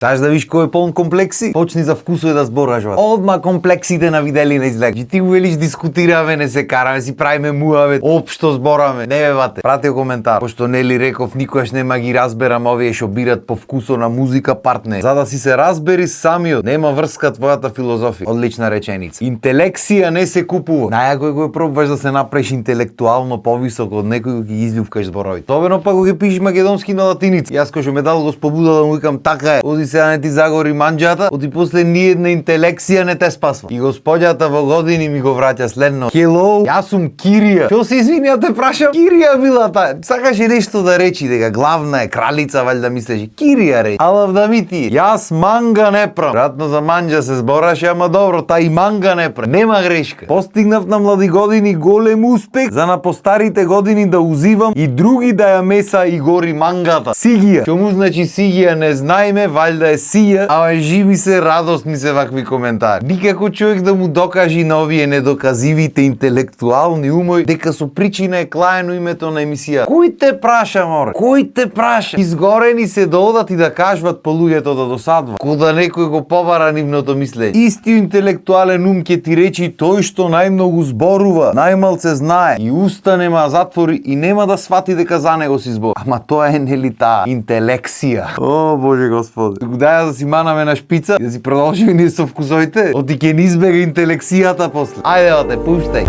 Саш да виш кој е полн комплекси? Почни за вкусови да зборуваш. Одма комплексите на виделина излег. Ти увелиш дискутираме, не се караме, си правиме муавет, општо збораме. Не бе бате, пратио коментар. Пошто нели реков никогаш нема ги разберам овие што бират по вкусо на музика партнер. За да си се разбери самиот, нема врска твојата филозофија. Одлична реченица. Интелексија не се купува. Најако го пробуваш да се направиш интелектуално повисоко од некој кој ги изљувкаш зборови. Тобено па го ги пишеш македонски на латиница. Јас кој што ме дал го спобуда да му викам така е. Оди сега не ти загори манџата, оди после ниедна интелексија не те спасва. И господјата во години ми го враќа следно. Hello, јас сум Кирија. Што се извини, ја те прашам? Кирија била та. Сакаше нешто да речи дека главна е кралица, валјда мислеше. Кирија речи. Алав да ми ти. Јас манга не прам. Веројатно за манџа се збораше, ама добро, та и манга не прам. Нема грешка. Постигнав на млади години голем успех за на постарите години да узивам и други да ја меса и гори мангата. Сигија. Што му значи сигија не знаеме, валјда е сија, ама живи се, радост ми се вакви коментари. Никако човек да му докажи на овие недоказивите интелектуални умови дека со причина е клаено името на емисија. Кој те праша, море? Кој те праша? Изгорени се да одат и да кажват по луѓето да досадва. Кога некој го побара нивното мислење. Истиот интелектуален ум ќе ти речи тој што најмногу зборува, најмалце знае и уста нема затвори и нема да свати дека за него си збор. Ама тоа е нели таа интелексија. О, Боже Господи. Дај да си манаме на шпица и да си продолжиме ние со вкусовите. Оти ќе ни избега интелексијата после. Ајде, бате, пуштај.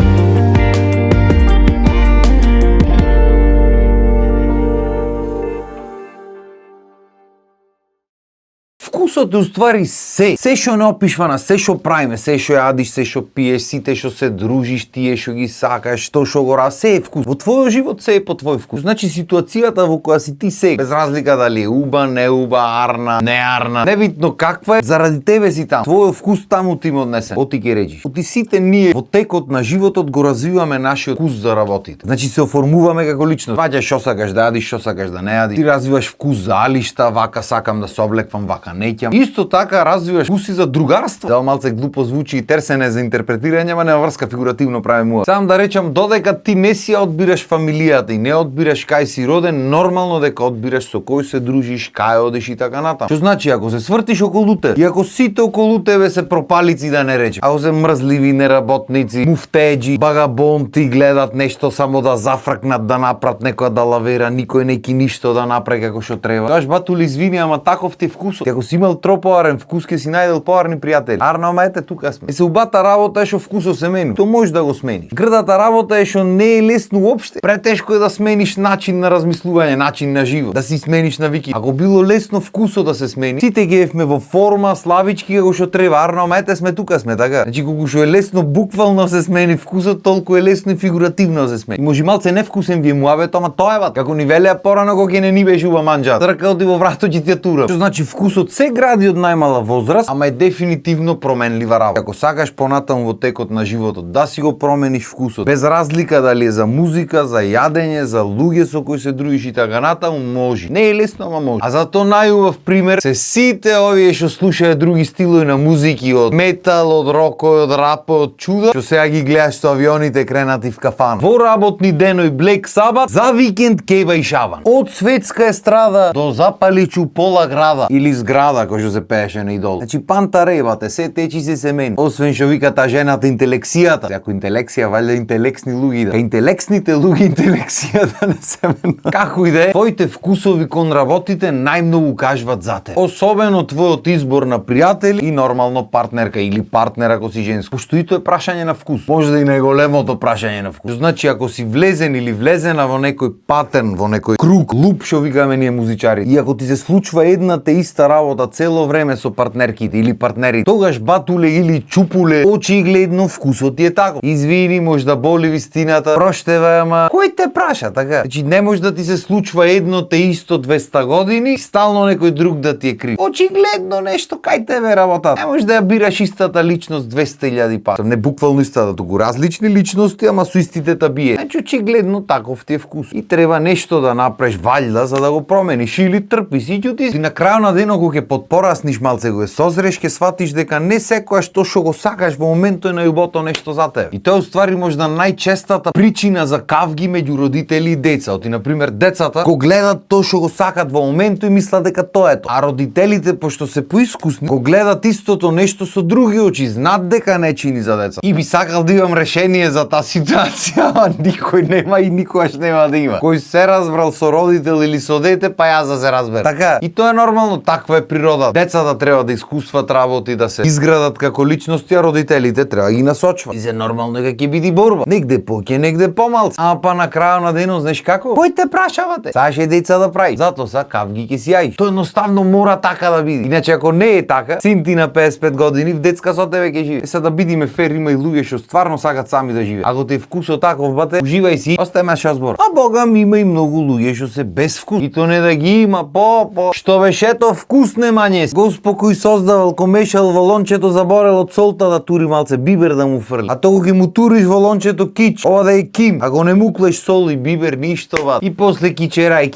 Вкусот е уствари се што не опишва на се што правиме, се што јадиш, се што пиеш, сите што се дружиш, тие што ги сакаш, што што го се е вкус. Во твојот живот се е по твој вкус. Значи ситуацијата во која си ти се, без разлика дали е уба, не уба, арна, не арна, небитно каква е, заради тебе си таму. Твојот вкус таму ти му однесен. Оти ќе речиш. Оти сите ние во текот на животот го развиваме нашиот вкус за работите. Значи се оформуваме како личност. Ваѓаш што сакаш да јадиш, што сакаш да не јадиш. Ти развиваш вкус за алишта, вака сакам да се облеквам, вака неќам. Исто така развиваш вкуси за другарство. Да малце глупо звучи и терсене за интерпретирање, ама нема врска, фигуративно прави муа. Сам да речам, додека ти не си одбираш фамилијата и не одбираш кај си роден, нормално дека одбираш со кој се дружиш, кај одиш и така натаму. Што значи ако се свртиш околу тебе и ако сите околу тебе се пропалици да не речем, ако се мрзливи неработници, муфтеџи, багабонти гледат нешто само да зафркнат, да направат некоја да лавера, никој неки ништо да направи како што треба. Кажеш батули извини, ама таков ти вкусот. Ако си имал тропоарен вкус, ке си најдел поарни пријатели. Арно, ама ете тука сме. Се убата работа е што вкусот се мени. То можеш да го смениш. Грдата работа е што не е лесно уопште. Претешко е да смениш начин на размислување, начин на живот, да си смениш навики. Ако било лесно вкусот да се смени, сите ги евме во форма, славички како што треба. Арно, ама ете сме тука сме, така. Значи колку што е лесно буквално се смени вкусот, толку е лесно и фигуративно се смени. И може малце невкусен ви е муабето, ама тоа е бат. Како ни велеа порано кога ќе не беше уба манџа. Трка оди во врато ќе ти ја тура. Што значи вкусот се гради од најмала возраст, ама е дефинитивно променлива работа. Ако сакаш понатаму во текот на животот да си го промениш вкусот, без разлика дали е за музика, за јадење, за луѓе со кои се дружиш и така натаму, може. Не е лесно, ама може. А за тоа најубав пример се сите овие што слушаат други стилови на музики, од метал, од рок, од рап, од чуда, што сега ги гледаш со авионите кренати в кафана. Во работни денови Black Sabbath, за викенд Кеба и Шабан. Од светска естрада до запаличу пола града или зграда, кој што се пееше на Идол. Значи панта ребате, се течи се семени. Освен што вика та жената интелексијата. Ако интелексија валја интелексни луѓе да. Интелексните луѓе интелексијата не се мена. Како и да е, твоите вкусови кон работите најмногу кажват за те. Особено твојот избор на пријатели и нормално партнерка или партнер ако си женско. Пошто и тоа е прашање на вкус. Може да и најголемото прашање на вкус. Значи ако си влезен или влезена во некој патерн, во некој круг, луп што викаме ние музичари. И ако ти се случва едната иста работа цело време со партнерките или партнерите, тогаш батуле или чупуле, очигледно вкусот ти е тако. Извини, може да боли вистината, проштевај, ама кој те праша, така? Значи не може да ти се случва едно те исто 200 години, стално некој друг да ти е крив. Очигледно нешто кај тебе работа. Не може да ја бираш истата личност 200.000 пати. Не буквално истата, туку различни личности, ама со истите та бие. Значи очигледно таков ти е вкус. И треба нешто да направиш валјда за да го промениш или трпи си ќути. И на крајот на денот кога ќе подпорасниш малце го созреш, ќе сватиш дека не секојаш тоа што го сакаш во моментот е најубото нешто за тебе. И тоа уствари можда најчестата причина за кавги меѓу родители и деца. Оти на пример децата го гледат тоа што го сакат во моментот и мислат дека тоа е тоа. А родителите пошто се поискусни го гледат истото нешто со други очи, знаат дека не чини за деца. И би сакал да имам решение за таа ситуација, ама никој нема и никогаш нема да има. Кој се разбрал со родител или со дете, па јас да се разберам. Така, и тоа е нормално, таква е природа. Децата треба да искусват работи, да се изградат како личности, а родителите треба да ги насочват. И се нормално дека ќе биде борба. Негде поќе, негде помалку. Ама па на крајот на денот, знаеш како? Кој те прашавате? Сакаш деца да прави. Затоа са кавги ќе си јаиш. Тоа едноставно мора така да биде. Иначе ако не е така, син ти на 55 години в детска со тебе ќе живее. Се да бидиме фер, има и луѓе што стварно сакат сами да живеат. Ако ти е вкусот таков, бате, уживај си, остајме шо збор. А бога ми има и многу луѓе што се без вкус. И то не да ги има што беше то вкус немање. Господ создавал комешал во лончето, заборел од солта да тури малце бибер да му фрли. А тогу ќе му туриш во лончето кич, ова да е ким. Ако не муклеш сол и бибер ништо ват. И после кичерај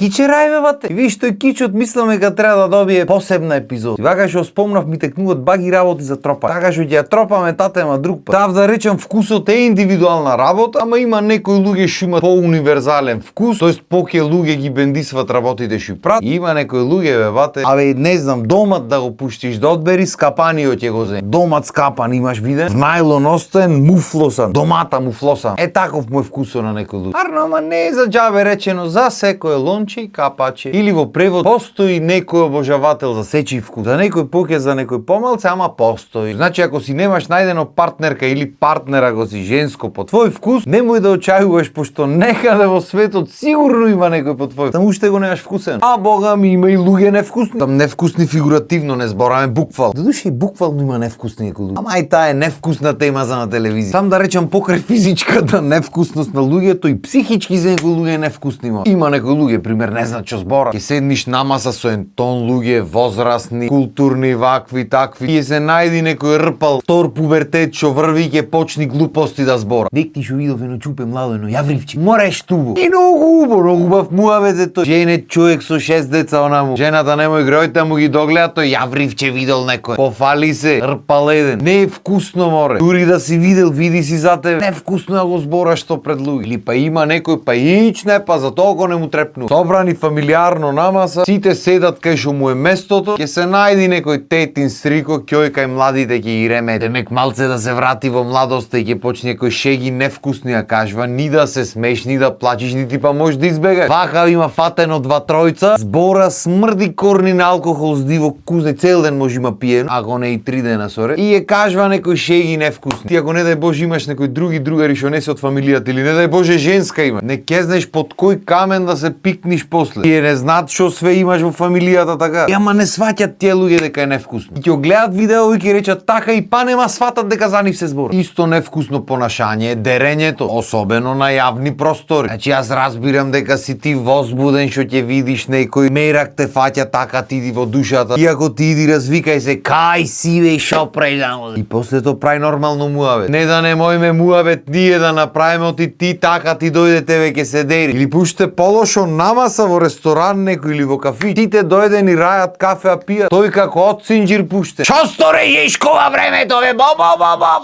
бе бате. И виж тој кичот мисламе дека треба да добие посебна епизода. И вака што спомнав ми текнуваат баги работи за тропа. Така што ќе ја тропаме та тема друг пат. Тав да речам вкусот е индивидуална работа, ама има некои луѓе што имаат поуниверзален вкус, тоест поќе луѓе ги бендисват работите што прават. И има некои луѓе бе бате, абе не знам, домат да го пуштиш да одбери скапаниот ќе го земе. Домат скапан имаш виден, најлон остен, муфлосан, домата муфлосан. Е таков му е вкусот на некои луѓе. Арно, ама не е за џабе речено за секое лонче и капаче. Или во превод постои некој обожавател за сечи вкус. За некој поќе, за некој помалце, ама постои. Значи ако си немаш најдено партнерка или партнера го си женско по твој вкус, немој да очајуваш, пошто некаде во светот сигурно има некој по твој. Таму уште го немаш вкусен. А бога ми има и луѓе невкусни. Там невкусни фигуративно, не збораме буквал. Додуше и буквално има невкусни некои луѓе. Ама и таа е невкусна тема за на телевизија. Сам да речам покрај физичката невкусност на луѓето и психички за некои луѓе невкусни има. Има некои луѓе, пример, не знаат што збора. Ќе седниш на маса со ентон луѓе, возрастни, културни, вакви, такви. И се најди некој рпал, втор пубертет што врви ќе почни глупости да збора. Дек ти шо видов едно чупе младо, едно јавривче. Мореш тубо. И многу убав муавет е тој. Жене човек со 6 деца онаму. Жената немој гројта му ги догледа, тој јавривче видел некој. Пофали се, рпал еден. Не е вкусно море. Дури да си видел, види си за тебе. Не е вкусно да го збораш што пред луѓе. Или па има некој, па ич не, па за толку не му трепну. Собрани фамилиарно намаса, сите седат кај што му е местото, ќе се најди некој тетин стрико, ќој кај младите ќе ги реме. Демек малце да се врати во младоста и ќе почне некој шеги невкусни да кажува, ни да се смееш, ни да плачеш, нити па можеш да избегаш. Вака има фатено 2-3, збора смрди корни на алкохол с диво кузне, цел ден може има пиено, ако не и 3 дена соред. И ја кажува некој шеги невкусни. Ти ако не дај Боже имаш некој други другари што не се од фамилијата или не дај Боже женска има, не ќе знаеш под кој камен да се пикниш после. Тие не знаат што све имаш во фамилијата така. Ама не сваќаат тие луѓе дека е невкусно. И ќе гледат видео и ќе речат така и па нема сватат дека за нив се збори. Исто невкусно понашање е дерењето, особено на јавни простори. Значи јас разбирам дека си ти возбуден што ќе видиш некој мерак те фаќа така ти иди во душата. И ако ти иди развикај се кај си бе шо прејдам. И после тоа прај нормално муавет. Не да не мојме муавет ние да направиме оти ти така ти дојде тебе ќе се дери. Или пуште полошо намаса во ресторан некој или во кафи. Тите дојден и рајат кафе а пијат. Тој како од синџир пуште. Шо сторе Жешкова времето бе бо.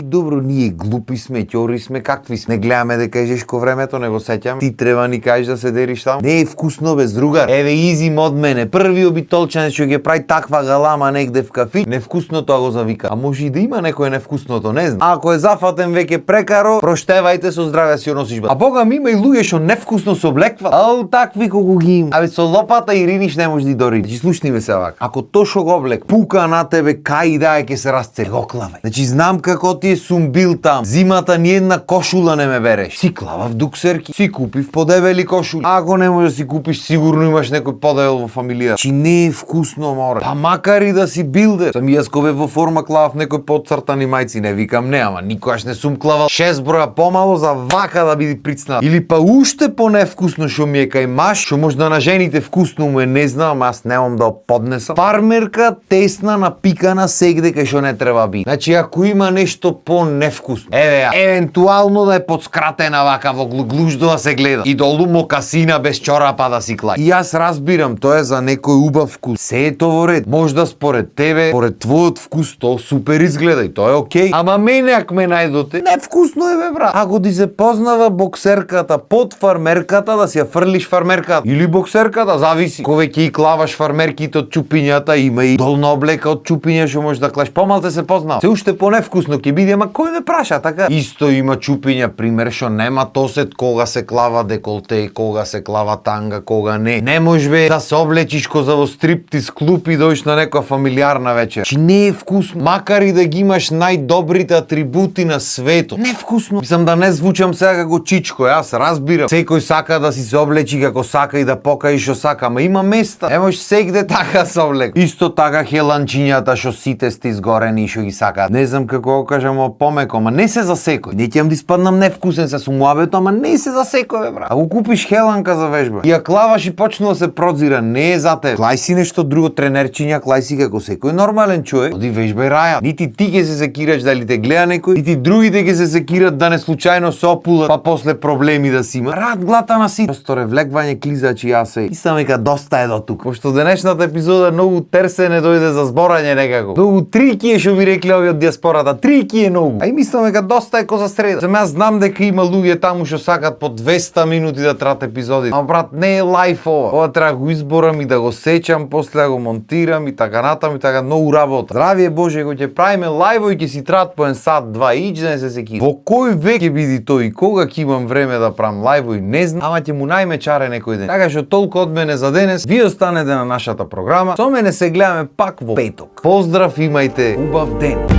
Добро, ние глупи сме, ќори сме, какви сме. Не гледаме дека е Жешко времето, не го сеќам. Ти треба ни кажеш да се дериш таму. Не е вкусно без другар. Еве изим од мене. Први обитолчанец што ќе прави таква галама негде в кафи, невкусно тоа го завика. А може и да има некој невкусното, не знам. Ако е зафатен веќе прекаро, проштевајте со здраве си носиш. А бога ми има и луѓе што невкусно се облекваат. Ау, такви колку ги има. Абе со лопата и риниш не може да дори. Значи слушни ме се вака. Ако тоа што го облек пука на тебе кај да е ќе се расцели. Го клавај. Значи знам како ти сум бил там. Зимата ни една кошула не ме береш. Си клавав дуксерки, си купив подебели кошули. Ако не можеш да си купиш, сигурно имаш некој подебел во фамилија. Чи не е вкусно море. Па макар и да си билдер. Сам јас кога во форма клавав некој подцртани мајци, не викам не, ама никогаш не сум клавал 6 броја помало за вака да биде прицнат. Или па уште поневкусно што ми е кај маш, што можда на жените вкусно му е, не знам, аз немам да поднесам. Фармерка тесна напикана сегде кај што не треба би. Значи ако има нешто по-невкусно, еве ја, евентуално да е подскратена вака во глуждо да се гледа и долу мокасина без чорапа да си клај. И јас разбирам, тоа е за некој убав вкус. Се е тоа во ред. Можда според тебе, според твојот вкус, то супер изгледа и тоа е окей. Ама мене ако ме најдоте, невкусно е бе брат. Ако ти се познава боксерката под фармерката, да си ја фрлиш фармерката. Или боксерката, зависи. Кове ќе и клаваш фармерките од чупињата, има и долна облека од чупиња што можеш да клаш. Помалте се познава. Се уште поневкусно ќе биде, ама кој ме праша така? Исто има чупиња, пример, што нема тосет кога се клава деколте, кога се клава танга, кога не. Не можеш бе да се облечиш коза во стриптиз клуб и дојдеш на некоја фамилиарна вечер. Чи не е вкусно. Макар и да ги имаш најдобрите атрибути на светот. Невкусно. Мислам да не звучам сега како чичко, јас разбирам. Секој сака да си се облечи како сака и да покаи што сака, ама има места. Не можеш сегде така се облек. Исто така хеланчињата што сите сте изгорени и што ги сакаат. Не знам како го кажам помеко, ама не се за секој. Не ќе да испаднам невкусен се сумуабето, ама не се за секој бе брат. Ако купиш хеланка за вежба и ја клаваш и почнува да се продзира, не е за тебе. Клај си нешто друго, тренерчиња, клај си како секој нормален човек. Оди вежбај раја. Нити ти ќе се секираш дали те гледа некој, нити другите ќе се секират да не случајно се опулат, па после проблеми да си има. Рад глата на си. Просто ревлеквање клизачи јас се. Мислам дека доста е до тук. Пошто денешната епизода многу терсене дојде за зборање некако. Многу трики е што би рекле овие од диаспората. Трики е многу. А и мислам дека доста е коза среда. Сам јас знам дека има луѓе таму што сакат по 200 минути да трат епизоди. Ама брат, не е лајф ова. Ова треба го изборам и да го сечам, после да го монтирам и така натам и така многу работа. Здравие Боже, кога ќе правиме лајво и ќе си трат по 1 сат, 2 и да не се секи. Во кој век ќе биде тој и кога ќе имам време да правам лајво и не знам, ама ќе му најме чаре некој ден. Така што толку од мене за денес. Ви останете на нашата програма. Со мене се гледаме пак во петок. Поздрав, имајте убав ден.